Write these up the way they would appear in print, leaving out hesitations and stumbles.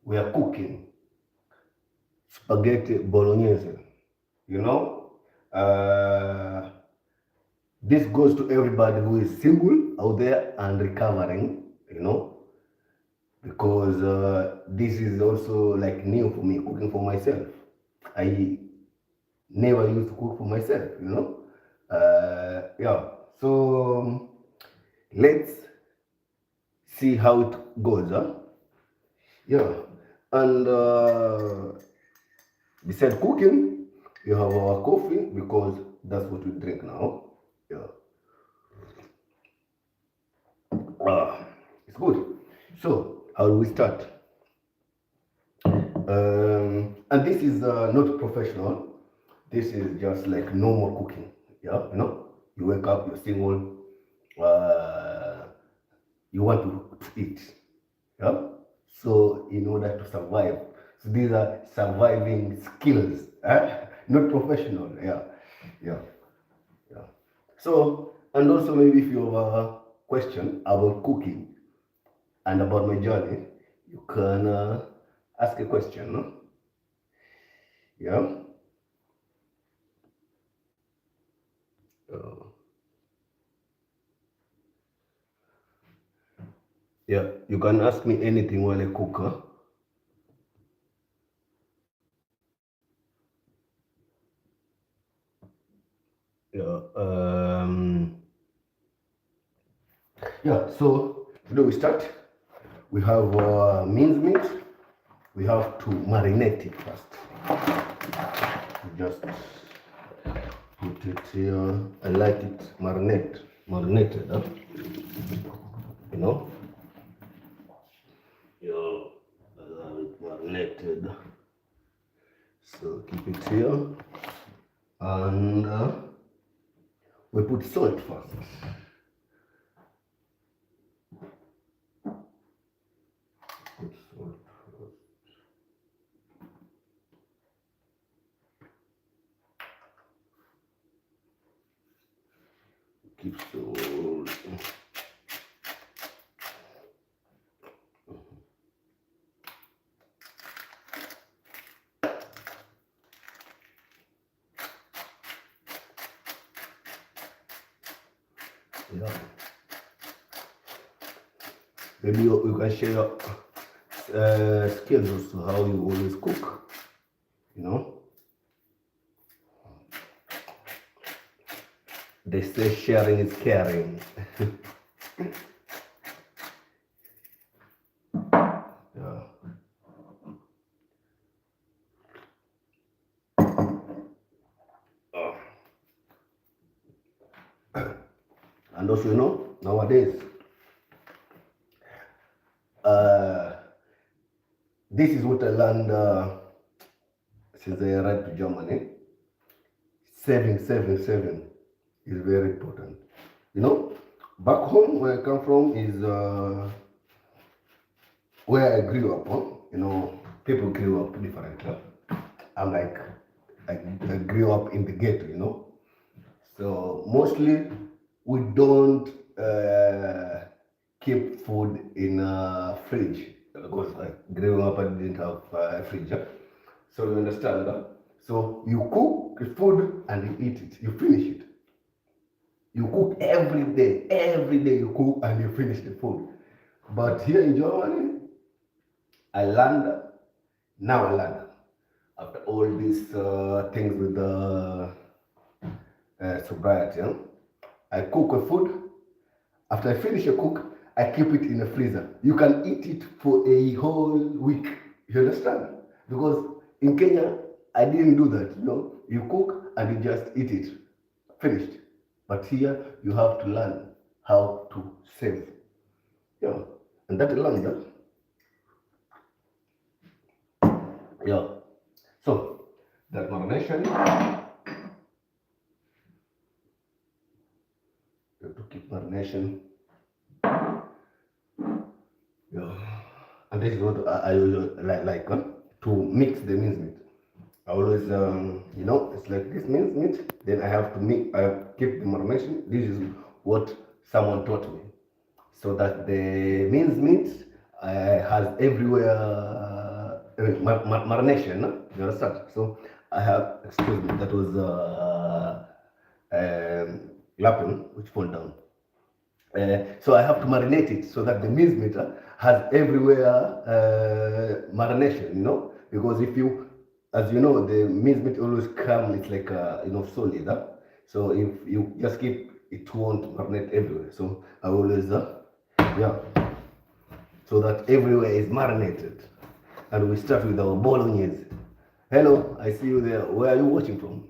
we are cooking spaghetti bolognese. You know, uh, this goes to everybody who is single out there and recovering. You know, because this is also like new for me, cooking for myself. I never used to cook for myself. You know, yeah. So let's see how it goes. Huh? Yeah, and beside cooking, you have our coffee because that's what we drink now. Yeah, it's good. So, how do we start? And this is not professional. This is just like normal cooking. Yeah, you know, you wake up, you're single, uh, you want to eat. Yeah. So, in order to survive, so these are surviving skills, not professional. Yeah, yeah, yeah. So, and also maybe if you have a question about cooking and about my journey, you can ask a question. No? Yeah. Uh, yeah. You can ask me anything while I cook. Huh? Yeah. Yeah. So today we start. We have minced meat. We have to marinate it first. Just put it here. I like it marinated. Huh? You know. Yeah. I love it marinated. So keep it here, and we put salt first. Put salt first. Keep salt. Yeah. Maybe you can share skills also how you always cook. You know, they say sharing is caring. Yeah. Oh. And also, you know, nowadays, uh, this is what I learned since I arrived to Germany. Saving is very important. You know, back home where I come from is where I grew up. Huh? You know, people grew up different. Huh? I'm like, I grew up in the ghetto. You know, so mostly we don't keep food in a fridge because like growing up I didn't have a fridge. Huh? So you understand that? So you cook the food and you eat it. You finish it. You cook every day you cook and you finish the food. But here in Germany, I learned, now I learned, after all these things with the sobriety, huh? I cook a food, after I finish a cook, I keep it in a freezer. You can eat it for a whole week. You understand? Because in Kenya, I didn't do that. You know, you cook and you just eat it. Finished. But here, you have to learn how to save. Yeah. And that alone, that. Yeah. So, that marination, you have to keep marination. Yeah. And this is what I usually like huh? To mix the minced meat. I always, you know, it's like this minced meat. Then I have to mix. I keep the marination. This is what someone taught me, so that the minced meat has everywhere marination. No? You understand? So I have, excuse me, that was lapin which fall down. So I have to marinate it so that the minced meat has everywhere marination, because if you, as you know, the minced meat always come, it's like solid. So if you just keep, it won't marinate everywhere. So I always, yeah, so that everywhere is marinated. And we start with our bolognese. Hello, I see you there. Where are you watching from?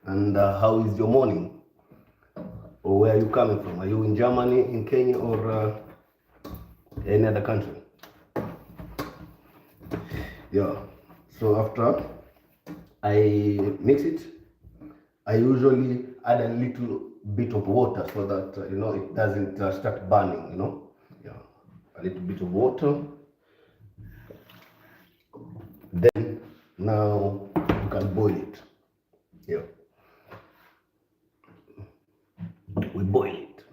And how is your morning? Or where are you coming from? Are you in Germany, in Kenya, or any other country? Yeah. So after I mix it, I usually add a little bit of water so that it doesn't start burning. Yeah, a little bit of water. Then now you can boil it. Yeah, we boil it.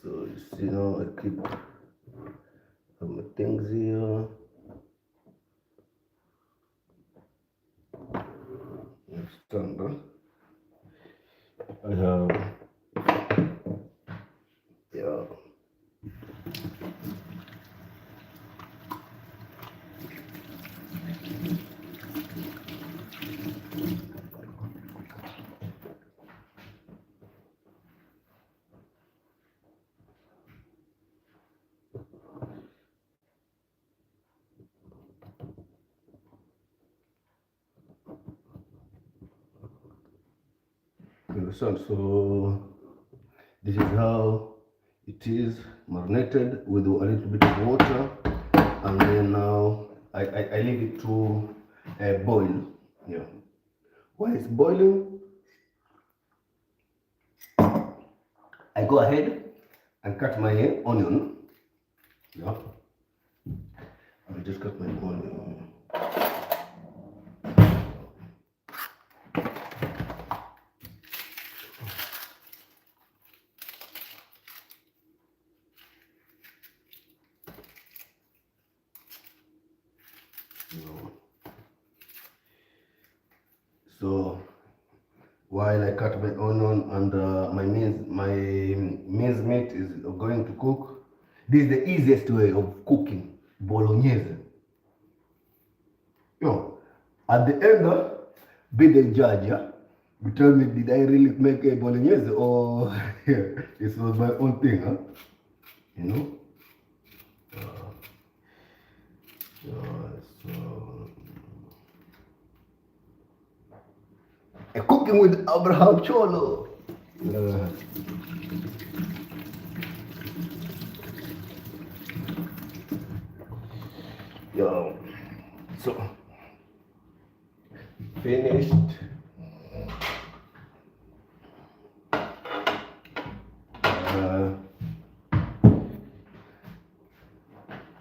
So you see now I keep my things here. Stand. I have, yeah. You understand? So this is how it is marinated with a little bit of water, and then now I leave it to boil. Yeah. While it's boiling, I go ahead and cut my onion. Yeah. I just cut my onion. So while I cut my onion and my minced meat is going to cook, this is the easiest way of cooking bolognese. At the end, be the judge. You tell me, did I really make a bolognese or this was my own thing? You know. So cooking with Abraham Cholo. Yo, so finished.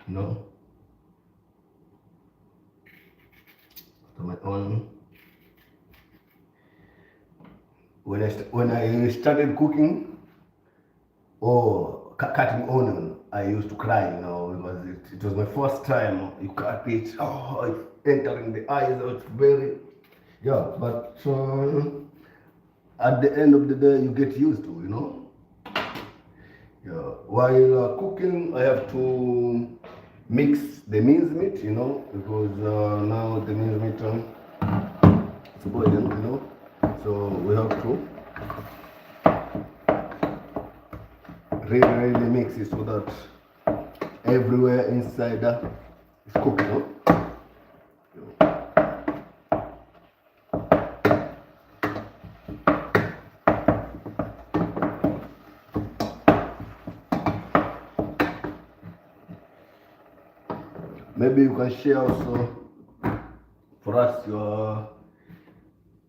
No. To my own. When I started cooking or cutting onion, I used to cry, because it was my first time. You cut it, it's entering the eyes, it's very, yeah. But at the end of the day, you get used to, Yeah. While cooking, I have to mix the minced meat, because now the minced meat is boiling, so we have to really mix it so that everywhere inside is cooked. Maybe you can share also for us your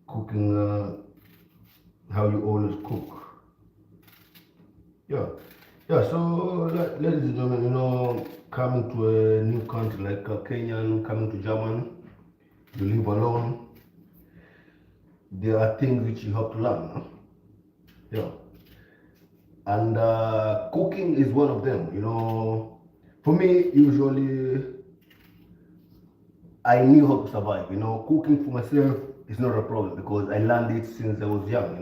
cooking, how you always cook. Yeah. Yeah, so ladies and gentlemen, coming to a new country like Kenyan, coming to Germany, you live alone, there are things which you have to learn. Yeah. And cooking is one of them, For me, usually I knew how to survive. Cooking for myself is not a problem because I learned it since I was young.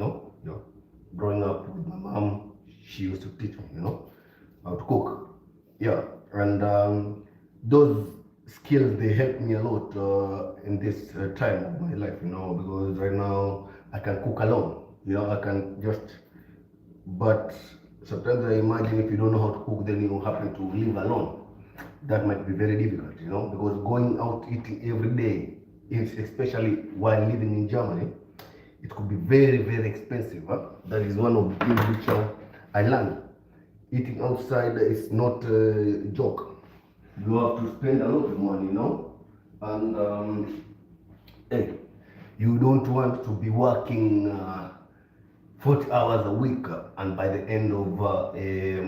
Growing up with my mom, she used to teach me, how to cook. Yeah, and those skills they help me a lot in this time of my life. Because right now I can cook alone. I can just. But sometimes I imagine if you don't know how to cook, then you happen to live alone. That might be very difficult, because going out eating every day, especially while living in Germany, it could be very, very expensive. Huh? That is one of the things which I learned. Eating outside is not a joke. You have to spend a lot of money, and hey, you don't want to be working 40 hours a week, and by the end of a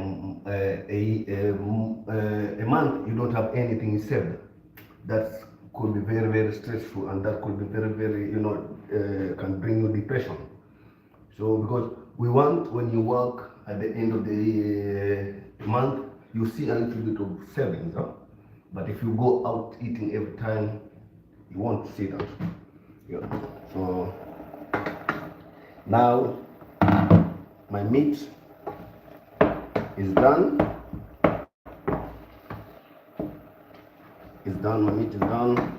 month, you don't have anything saved. That could be very, very stressful, and that could be very, very, can bring you depression. So, because we want when you work at the end of the month, you see a little bit of savings. Huh? But if you go out eating every time, you won't see that. Yeah. So now my meat is done. It's done. My meat is done.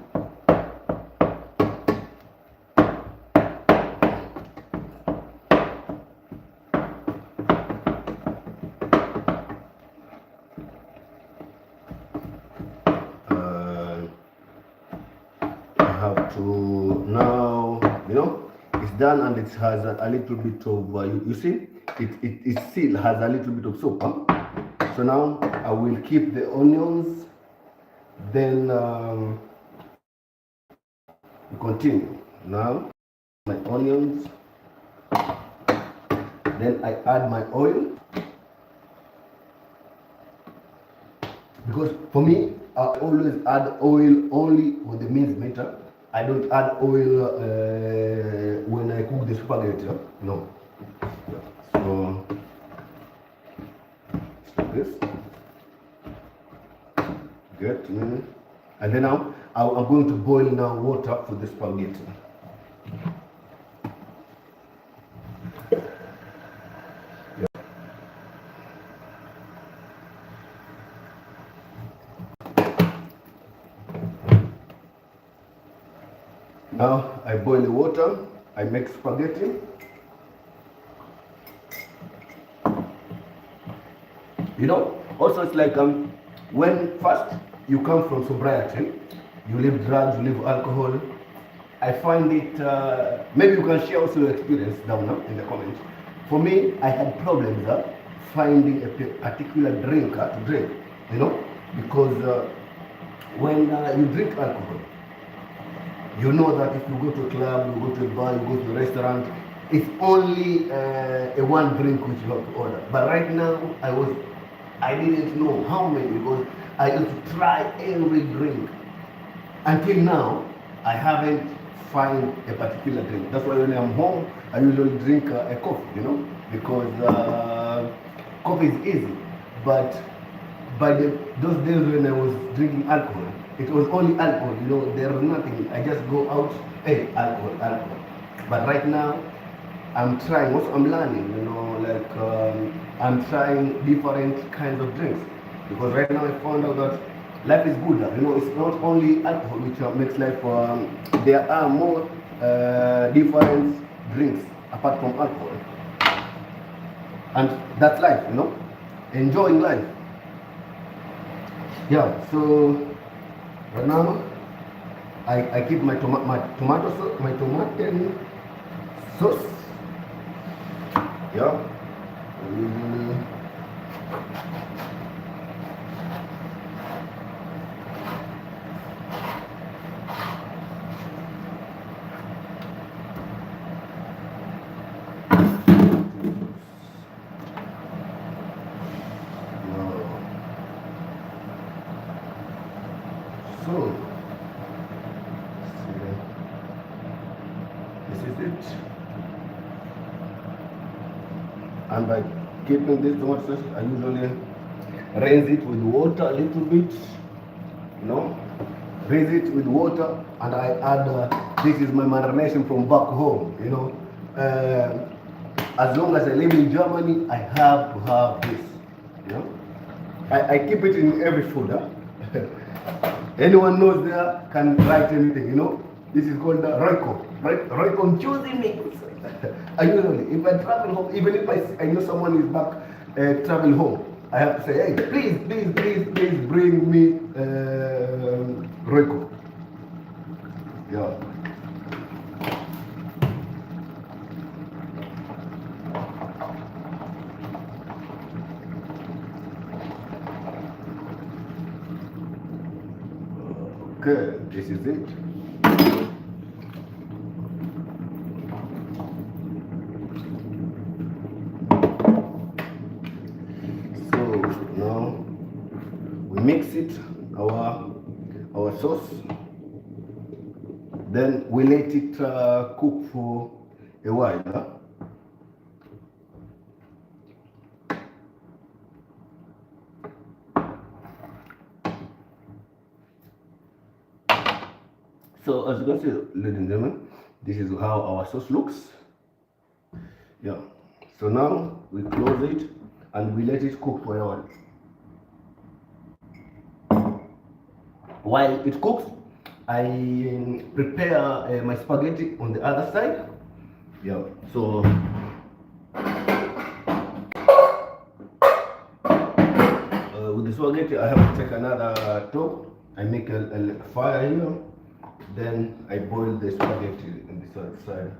I have to now, it's done, and it has a little bit of, you see, it still has a little bit of soap. Huh? So now I will keep the onions, then we continue. Now my onions, then I add my oil, because for me I always add oil only with the minced meat. I don't add oil when I cook the spaghetti. No. So like this. Good. And then now I'm going to boil now water for the spaghetti. Now I boil the water, I make spaghetti. Also it's like when first you come from sobriety, you leave drugs, you leave alcohol. I find it, maybe you can share also your experience down now in the comments. For me, I had problems finding a particular drink to drink, because when you drink alcohol, you know that if you go to a club, you go to a bar, you go to a restaurant, it's only a one drink which you have to order. But right now, I didn't know how many, because I used to try every drink. Until now, I haven't find a particular drink. That's why when I'm home, I usually drink a coffee, because coffee is easy. But by those days when I was drinking alcohol, it was only alcohol, there was nothing. I just go out, hey, alcohol. But right now, I'm trying, also I'm learning, I'm trying different kinds of drinks. Because right now I found out that life is good. It's not only alcohol which makes life, there are more different drinks apart from alcohol. And that's life, enjoying life. Yeah, so right now I keep my tomato sauce. Yeah. So this is it. And by keeping this tomato sauce, I usually rinse it with water a little bit, you know, rinse it with water, and I add, this is my marination from back home, you know. As long as I live in Germany, I have to have this, you know. I keep it in every food, huh? Anyone knows there can write anything, you know. This is called Royco, right? Royco choosing mix. I usually, if I travel home, even if I know someone is back travel home, I have to say, hey, please bring me Royco. Yeah. Okay, this is it. So now we mix it, our sauce. Then we let it cook for a while. Huh? So as you can see, ladies and gentlemen, this is how our sauce looks. Yeah. So now we close it and we let it cook for a while. While it cooks, I prepare my spaghetti on the other side. Yeah. So with the spaghetti, I have to take another top. I make a fire here. Then I boil the spaghetti on this other side.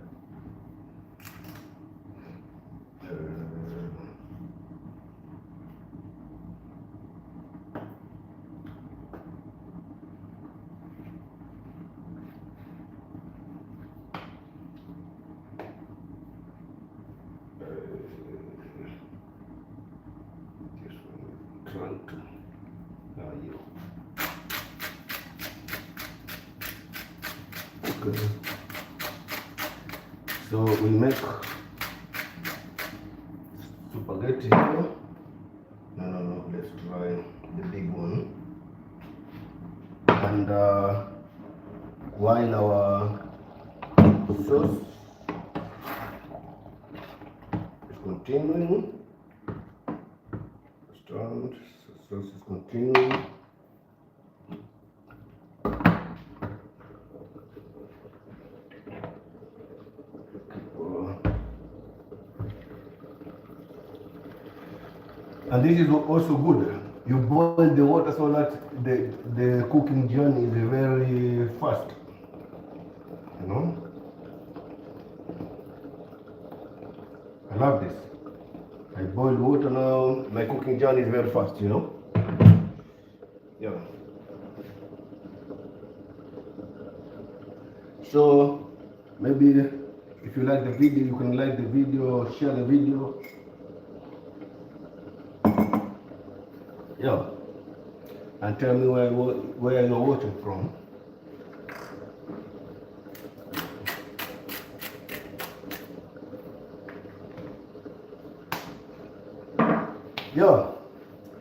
Trying to. Okay. So we make spaghetti here. No, let's try the big one. And while our sauce is continuing, sauce is continuing. And this is also good. You boil the water so that the cooking journey is very fast. You know? I love this. I boil water now, my cooking journey is very fast, you know? Yeah. So maybe if you like the video, you can like the video, share the video. Yeah. And tell me where you're watching from. Yeah.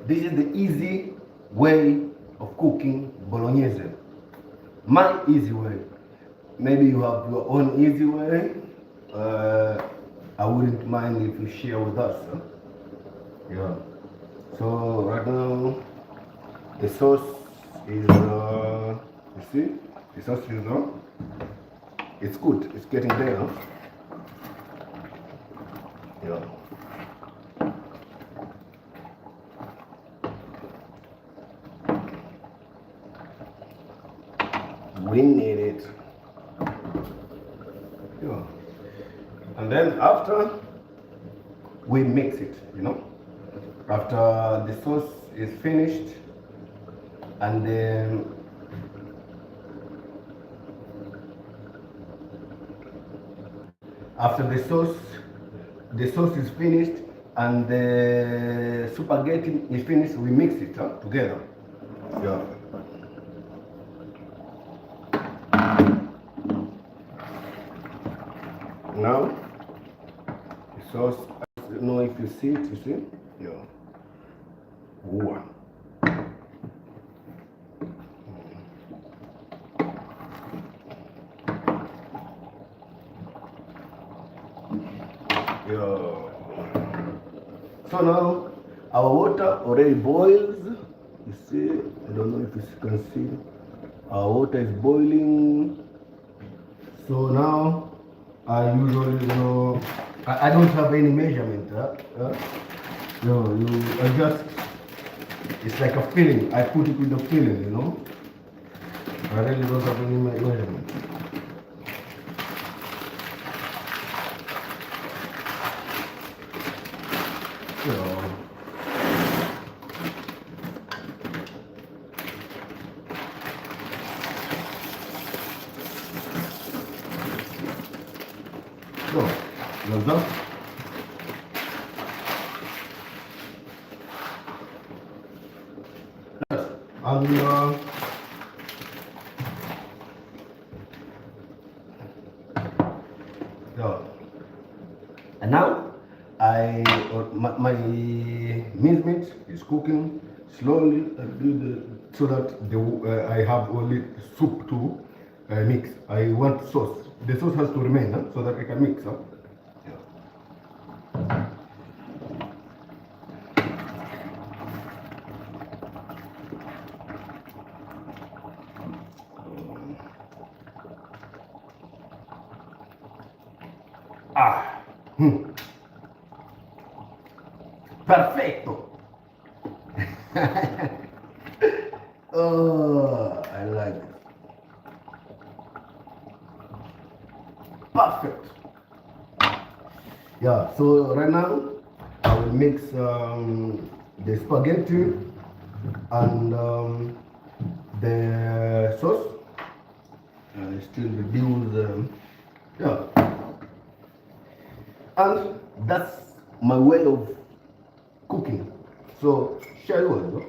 This is the easy way of cooking bolognese. My easy way. Maybe you have your own easy way. I wouldn't mind if you share with us. Huh? Yeah. So right now the sauce is you see, the sauce is on. It's good. It's getting there. Yeah. We need it. Yeah. And then after we mix it, you know. After the sauce is finished, and then after the sauce is finished and the spaghetti is finished, we mix it together. Yeah. Now the sauce, I don't know if you see it, you see? Yeah. One. Yeah. So now our water already boils. You see, I don't know if you can see. Our water is boiling. So now I usually, I don't have any measurement. No, I just, it's like a feeling. I put it with the feeling. I really don't have any measurement. So, like that. And yeah. And now my minced meat is cooking slowly. So that I have only soup to mix. I want sauce. The sauce has to remain, so that I can mix. Yeah. Ah, perfecto. Oh, I like it. Perfect. Yeah, so right now I will mix the spaghetti and the sauce. Still reduce, yeah. And that's my way of cooking. So share yours.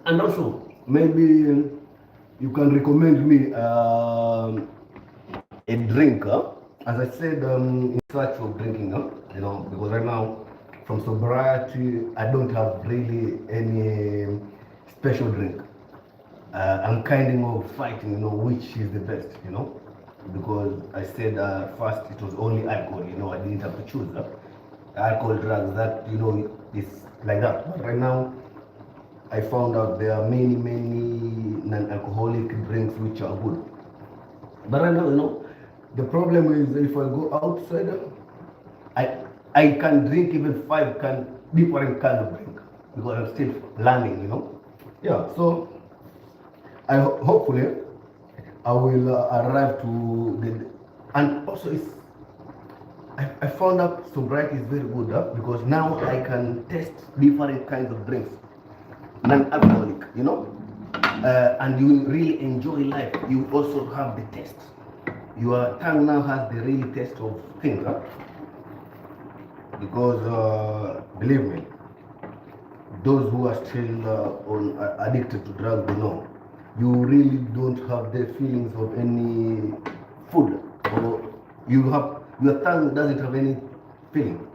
And also, maybe you can recommend me a drink. As I said, in search of drinking, because right now, from sobriety, I don't have really any special drink. I'm kind of fighting, which is the best, because I said first it was only alcohol, I didn't have to choose. Alcohol, drugs, that, is like that. But right now, I found out there are many, many non-alcoholic drinks which are good. But right now, the problem is if I go outside, I I can drink even different kind of drink because I'm still learning. Yeah, so hopefully I will arrive to and also I found out sobriety is very good because now I can taste different kinds of drinks, non-alcoholic, and you will really enjoy life. You also have the taste. Your tongue now has the real taste of things, because believe me, those who are still addicted to drugs, they know you really don't have the feelings of any food, or your tongue doesn't have any feeling.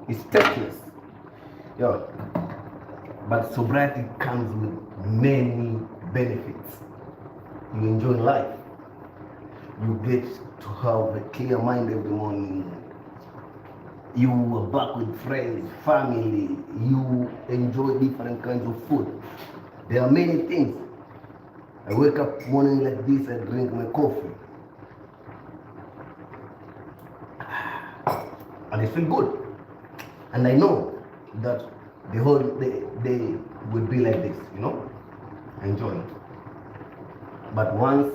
It's tasteless. Yeah, but sobriety comes with many benefits. You enjoy life. You get to have a clear mind every morning. You are back with friends, family. You enjoy different kinds of food. There are many things. I wake up morning like this, I drink my coffee. And I feel good. And I know that the whole day will be like this, enjoy it. But once,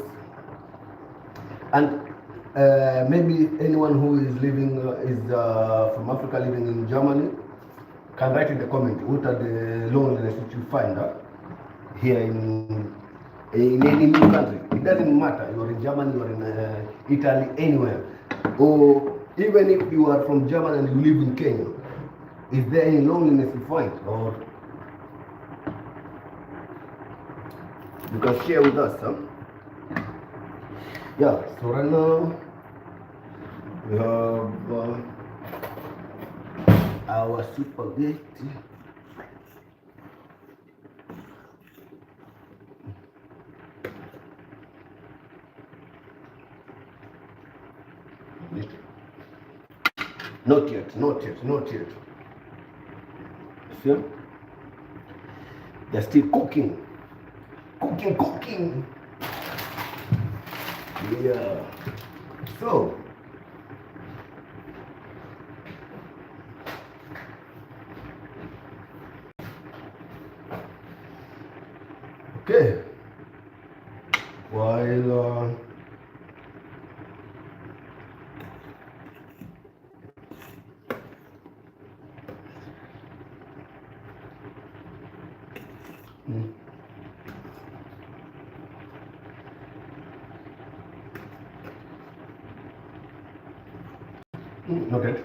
and maybe anyone who is living, is from Africa living in Germany, can write in the comment what are the loneliness which you find here in any new country. It doesn't matter, you're in Germany, you're in Italy, anywhere. Or even if you are from Germany and you live in Kenya, is there any loneliness you find? Or you can share with us. Yeah, so right now we have our spaghetti. Not yet, not yet, not yet. See? They're still cooking. Cooking. Yeah. So, okay. While noted.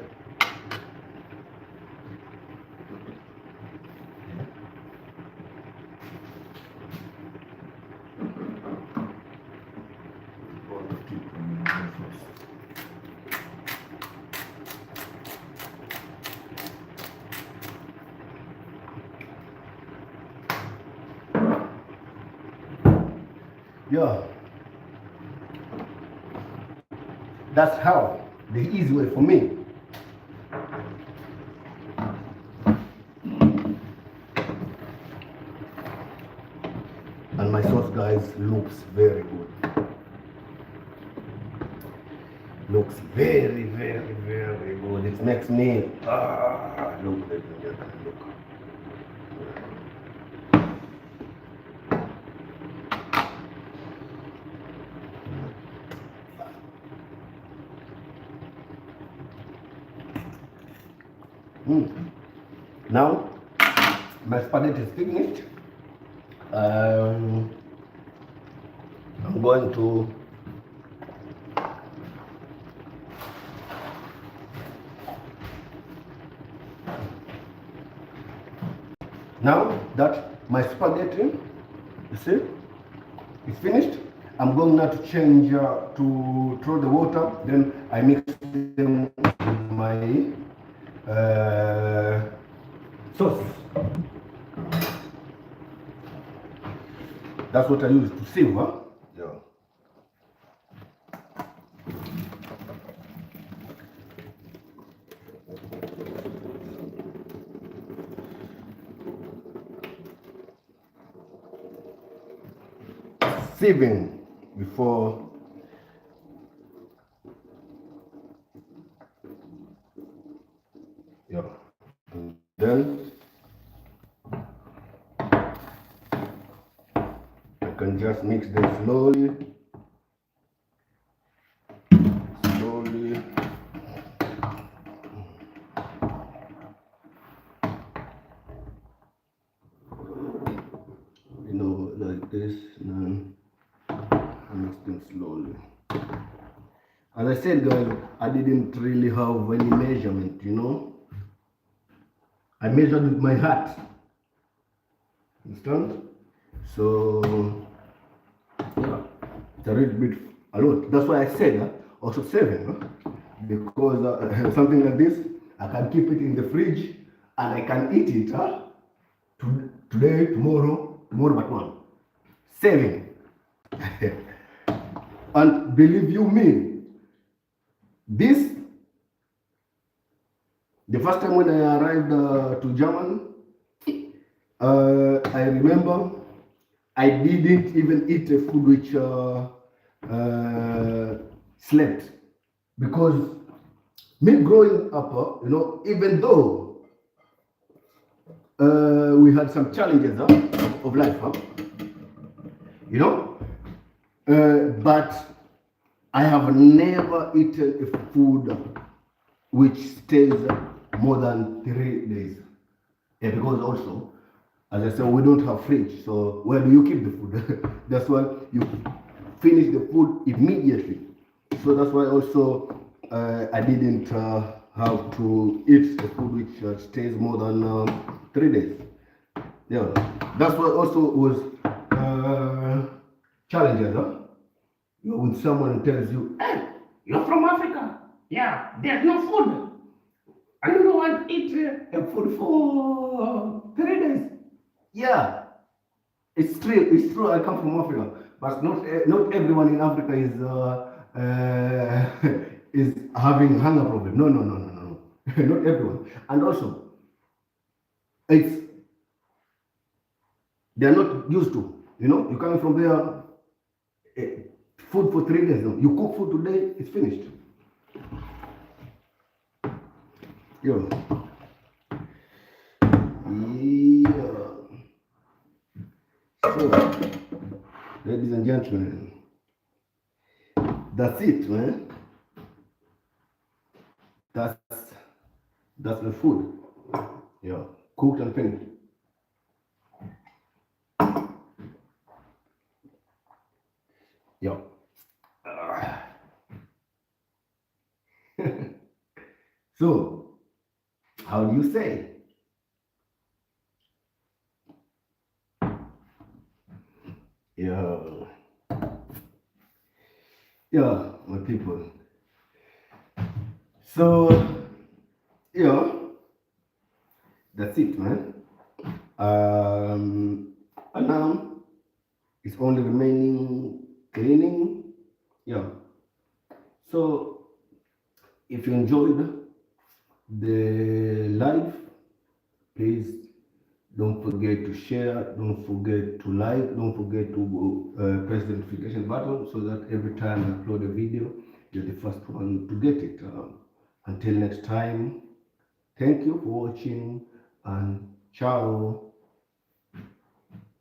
Yeah, that's how the easy way for me. And my sauce, guys, looks very good. Looks very, very, very good. It makes me look, look. Now my spaghetti is finished. I'm going to now that my spaghetti, you see, is finished. I'm going now to change to throw the water. Then I mix them with my sauce. That's what I use to sieve. Yeah. Sieving before and then I can just mix them slowly. You know, like this. And I mix them slowly. As I said, guys, I didn't really have any measurement, you know. I measured with my heart. Understand? So, yeah, it's a little bit a lot. That's why I said also 7, because something like this, I can keep it in the fridge and I can eat it today, tomorrow but one. 7. And believe you me, this, the first time when I arrived to Germany, I remember I didn't even eat a food which slept, because me growing up, you know, even though we had some challenges of life, you know, but I have never eaten a food which stays more than 3 days. Yeah, because also, as I said, we don't have fridge, so where do you keep the food? That's why you finish the food immediately. So that's why also I didn't have to eat the food which stays more than 3 days. Yeah, that's why also was challenges, huh? You know, when someone tells you, "Hey, you're from Africa, yeah, there's no food." and you don't want to eat food for 3 days. Yeah, it's true. It's true. I come from Africa, but not everyone in Africa is having hunger problem. No, no, no, no, no, no. Not everyone. And also, it's they are not used to. You coming from there, eh, food for 3 days. No, you cook food today, it's finished. Yo, yeah. So, ladies and gentlemen, that's it, man. That's that's the food. Yeah, cooked and finished. Yeah. So, how do you say? Yeah, yeah, my people. So, yeah, that's it, man. And now it's only remaining cleaning. Yeah. So, if you enjoyed the live, please don't forget to share, don't forget to like, don't forget to press the notification button so that every time I upload a video, you're the first one to get it. Until next time, thank you for watching and ciao.